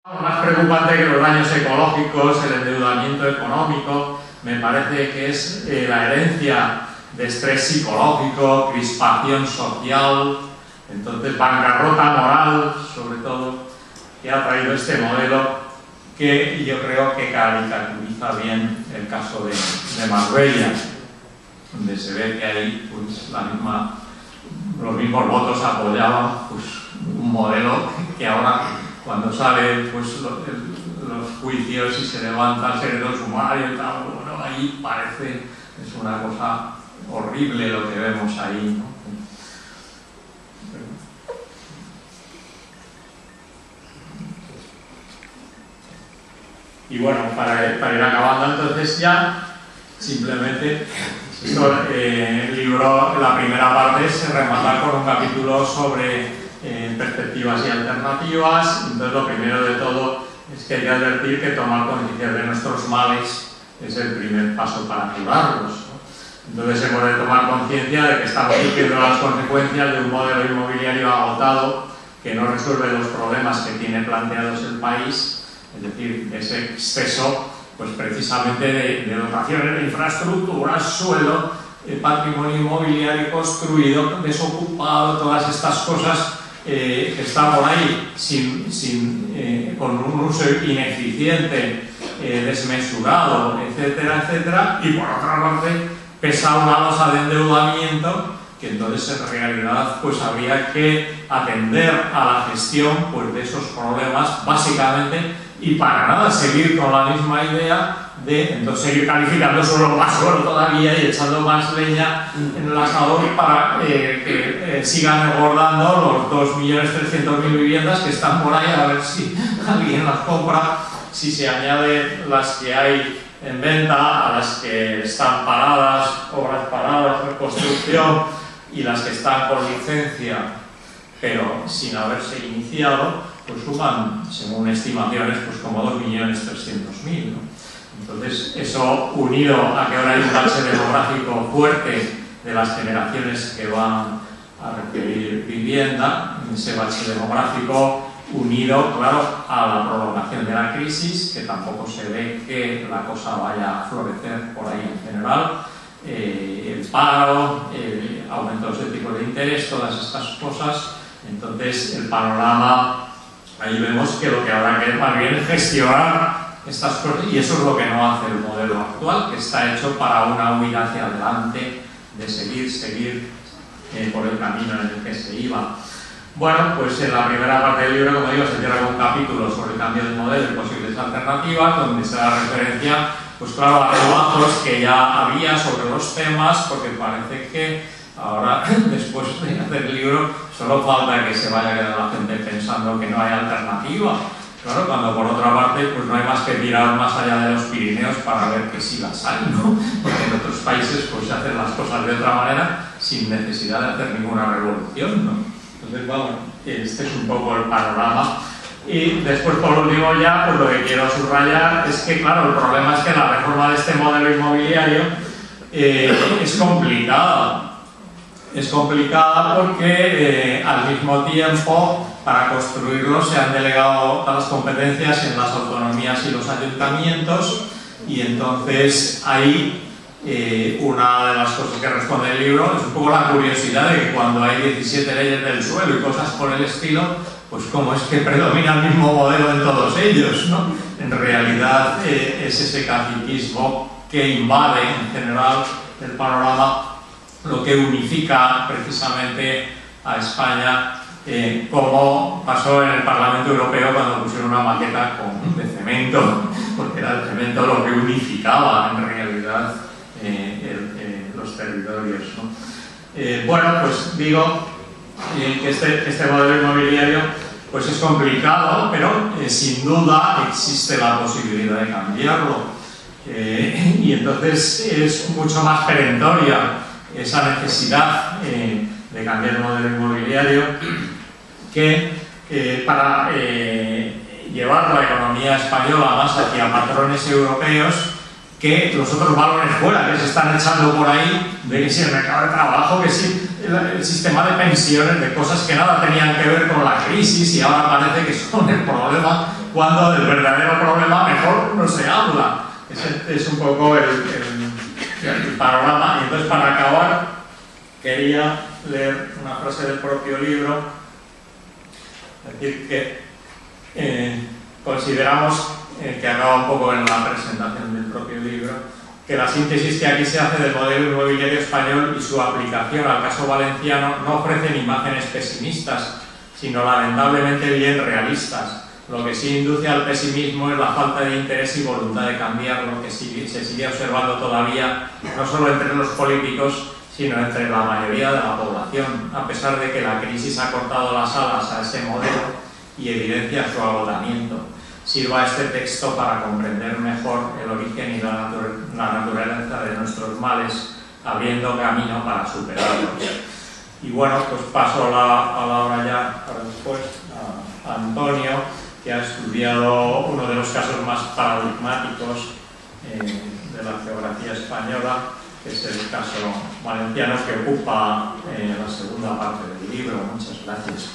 Más preocupante que los daños ecológicos, el endeudamiento económico, me parece que es la herencia de estrés psicológico, crispación social, entonces bancarrota moral, sobre todo, que ha traído este modelo que yo creo que caricaturiza bien el caso de Marbella, donde se ve que ahí pues, los mismos votos apoyaban pues, un modelo que ahora, cuando salen pues, los juicios y se levanta el secreto sumario y tal, bueno, ahí parece, es una cosa horrible lo que vemos ahí, ¿no? Y bueno, para ir acabando entonces ya, simplemente, el libro, la primera parte se remata con un capítulo sobre perspectivas y alternativas. Entonces lo primero de todo es que hay que advertir que tomar conciencia de nuestros males es el primer paso para curarlos, ¿no? Entonces hemos de tomar conciencia de que estamos sufriendo las consecuencias de un modelo inmobiliario agotado que no resuelve los problemas que tiene planteados el país, es decir, ese exceso pues precisamente de dotaciones de infraestructuras, suelo, patrimonio inmobiliario construido, desocupado, todas estas cosas que están por ahí con un uso ineficiente, desmesurado, etcétera, etcétera, y por otra parte pesa una losa de endeudamiento que entonces en realidad pues habría que atender a la gestión pues, de esos problemas básicamente, y para nada seguir con la misma idea de entonces seguir calificando solo más oro todavía y echando más leña en el asador para que sigan engordando los 2.300.000 viviendas que están por ahí, a ver si alguien las compra, si se añade las que hay en venta a las que están paradas, obras paradas, reconstrucción, y las que están por licencia pero sin haberse iniciado, pues suman, según estimaciones, pues como 2.300.000, ¿no? Entonces, eso unido a que ahora hay un bache demográfico fuerte de las generaciones que van a requerir vivienda, ese bache demográfico unido, claro, a la prolongación de la crisis, que tampoco se ve que la cosa vaya a florecer por ahí en general, el paro, aumentos de tipos de interés, todas estas cosas. Entonces, el panorama, ahí vemos que lo que habrá que más bien es gestionar estas cosas, y eso es lo que no hace el modelo actual, que está hecho para una huida hacia adelante, de seguir por el camino en el que se iba. Bueno, pues en la primera parte del libro, como digo, se cierra con un capítulo sobre el cambio de modelo y posibles alternativas, donde se da referencia, pues claro, a trabajos que ya había sobre los temas, porque parece que ahora, después de hacer el libro, solo falta que se vaya a quedar la gente pensando que no hay alternativa. Claro, cuando por otra parte pues no hay más que tirar más allá de los Pirineos para ver que sí las hay, ¿no? Porque en otros países pues se hacen las cosas de otra manera sin necesidad de hacer ninguna revolución, ¿no? Entonces, bueno, este es un poco el panorama. Y después, por último, ya, pues lo que quiero subrayar es que, claro, el problema es que la reforma de este modelo inmobiliario es complicada. Es complicada porque al mismo tiempo para construirlo se han delegado todas las competencias en las autonomías y los ayuntamientos, y entonces ahí una de las cosas que responde el libro es un poco la curiosidad de que cuando hay 17 leyes del suelo y cosas por el estilo, pues cómo es que predomina el mismo modelo en todos ellos, ¿no? En realidad es ese caciquismo que invade en general el panorama, lo que unifica precisamente a España, como pasó en el Parlamento Europeo cuando pusieron una maqueta de cemento, porque era el cemento lo que unificaba en realidad los territorios, ¿no? Bueno, pues digo que este modelo inmobiliario pues es complicado, pero sin duda existe la posibilidad de cambiarlo, y entonces es mucho más perentoria esa necesidad de cambiar el modelo inmobiliario que para llevar la economía española más hacia patrones europeos, que los otros balones fuera que se están echando por ahí, de que si el mercado de trabajo, que si el sistema de pensiones, de cosas que nada tenían que ver con la crisis y ahora parece que son el problema cuando del verdadero problema mejor no se habla. Ese es un poco el panorama. Y entonces, para acabar, quería leer una frase del propio libro, es decir, que consideramos, que acaba un poco en la presentación del propio libro, que la síntesis que aquí se hace del modelo inmobiliario español y su aplicación al caso valenciano no ofrecen imágenes pesimistas, sino lamentablemente bien realistas. Lo que sí induce al pesimismo es la falta de interés y voluntad de cambiarlo, que se sigue observando todavía, no solo entre los políticos, sino entre la mayoría de la población, a pesar de que la crisis ha cortado las alas a ese modelo y evidencia su agotamiento. Sirva este texto para comprender mejor el origen y la naturaleza de nuestros males, abriendo camino para superarlos. Y bueno, pues paso la palabra ya para después a Antonio, que ha estudiado uno de los casos más paradigmáticos de la geografía española, que es el caso valenciano, que ocupa la segunda parte del libro. Muchas gracias.